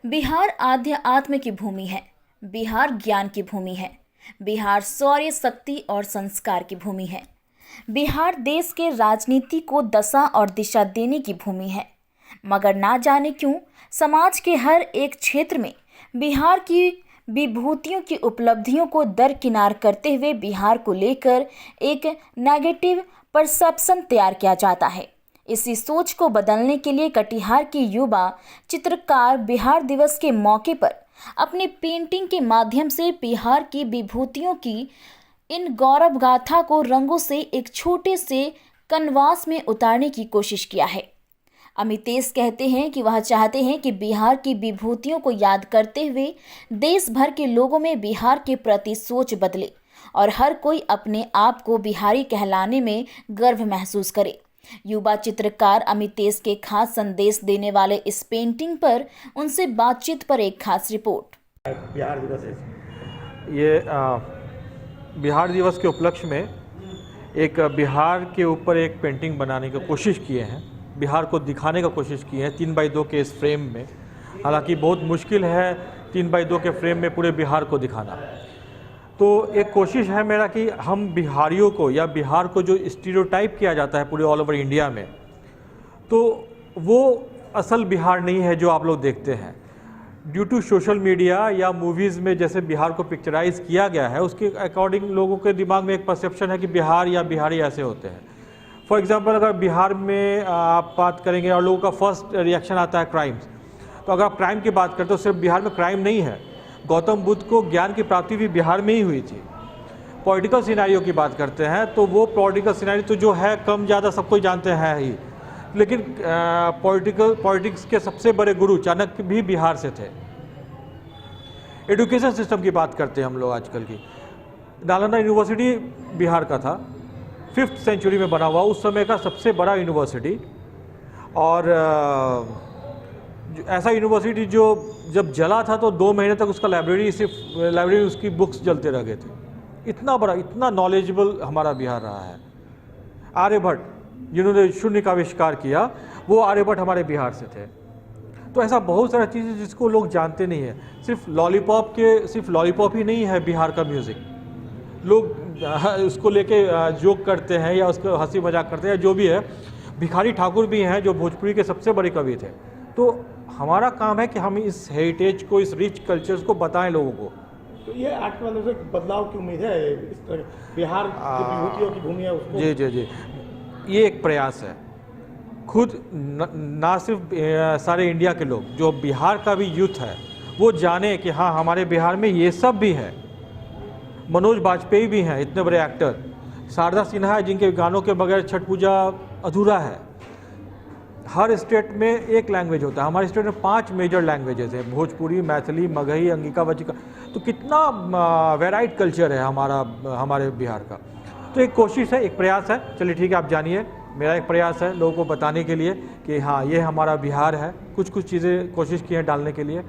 बिहार आध्य आत्म की भूमि है। बिहार ज्ञान की भूमि है। बिहार शौर्य, शक्ति और संस्कार की भूमि है। बिहार देश के राजनीति को दशा और दिशा देने की भूमि है। मगर ना जाने क्यों समाज के हर एक क्षेत्र में बिहार की विभूतियों की उपलब्धियों को दरकिनार करते हुए बिहार को लेकर एक नेगेटिव परसेप्शन तैयार किया जाता है। इसी सोच को बदलने के लिए कटिहार के युवा चित्रकार बिहार दिवस के मौके पर अपनी पेंटिंग के माध्यम से बिहार की विभूतियों की इन गौरव गाथा को रंगों से एक छोटे से कनवास में उतारने की कोशिश किया है। अमितेश कहते हैं कि वह चाहते हैं कि बिहार की विभूतियों को याद करते हुए देश भर के लोगों में बिहार के प्रति सोच बदले और हर कोई अपने आप को बिहारी कहलाने में गर्व महसूस करे। युवा चित्रकार अमितेश के खास संदेश देने वाले इस पेंटिंग पर उनसे बातचीत पर एक खास रिपोर्ट। बिहार दिवस है। ये बिहार दिवस के उपलक्ष्य में एक बिहार के ऊपर एक पेंटिंग बनाने की कोशिश किए हैं, बिहार को दिखाने का कोशिश की है 3x2 के इस फ्रेम में। हालांकि बहुत मुश्किल है 3x2 के फ्रेम में पूरे बिहार को दिखाना। तो एक कोशिश है मेरा कि हम बिहारियों को या बिहार को जो स्टीरियोटाइप किया जाता है पूरे ऑल ओवर इंडिया में, तो वो असल बिहार नहीं है जो आप लोग देखते हैं। ड्यू टू सोशल मीडिया या मूवीज़ में जैसे बिहार को पिक्चराइज किया गया है, उसके अकॉर्डिंग लोगों के दिमाग में एक परसेप्शन है कि बिहार या बिहारी ऐसे होते हैं। फॉर एग्जांपल, अगर बिहार में आप बात करेंगे और लोगों का फर्स्ट रिएक्शन आता है क्राइम्स, तो अगर आप क्राइम की बात करते हो सिर्फ बिहार में क्राइम नहीं है, गौतम बुद्ध को ज्ञान की प्राप्ति भी बिहार में ही हुई थी। पॉलिटिकल सिनेरियो की बात करते हैं तो वो पॉलिटिकल सिनेरियो तो जो है कम ज़्यादा सबको जानते हैं ही, लेकिन पॉलिटिक्स के सबसे बड़े गुरु चाणक्य भी बिहार से थे। एजुकेशन सिस्टम की बात करते हैं हम लोग आजकल की, नालंदा यूनिवर्सिटी बिहार का था, 5th सेंचुरी में बना हुआ उस समय का सबसे बड़ा यूनिवर्सिटी। और ऐसा यूनिवर्सिटी जो जब जला था तो 2 महीने तक उसका लाइब्रेरी उसकी बुक्स जलते रह गए थे। इतना बड़ा, इतना नॉलेजेबल हमारा बिहार रहा है। आर्यभट्ट जिन्होंने शून्य का आविष्कार किया, वो आर्यभट्ट हमारे बिहार से थे। तो ऐसा बहुत सारा चीज़ें जिसको लोग जानते नहीं हैं। सिर्फ लॉलीपॉप ही नहीं है बिहार का म्यूज़िक। लोग उसको लेके जोक करते हैं या उसको हंसी मजाक करते हैं, जो भी है। भिखारी ठाकुर भी हैं जो भोजपुरी के सबसे बड़े कवि थे। तो हमारा काम है कि हम इस हेरिटेज को, इस रिच कल्चर्स को बताएं लोगों को। तो ये आर्ट में से बदलाव की उम्मीद है इस तरह बिहार की विभूतियों की भूमि है उसको। जी, ये एक प्रयास है। खुद ना सिर्फ सारे इंडिया के लोग, जो बिहार का भी यूथ है वो जाने कि हाँ, हमारे बिहार में ये सब भी है। मनोज बाजपेयी भी हैं, इतने बड़े एक्टर। शारदा सिन्हा है जिनके गानों के बगैर छठ पूजा अधूरा है। हर स्टेट में एक लैंग्वेज होता है। हमारे स्टेट में 5 मेजर लैंग्वेजेस हैं, भोजपुरी, मैथिली, मगही, अंगिका, वचिका। तो कितना वेराइड कल्चर है हमारे बिहार का। तो एक कोशिश है, एक प्रयास है। चलिए ठीक है, आप जानिए, मेरा एक प्रयास है लोगों को बताने के लिए कि हाँ, ये हमारा बिहार है। कुछ चीज़ें कोशिश की हैं डालने के लिए।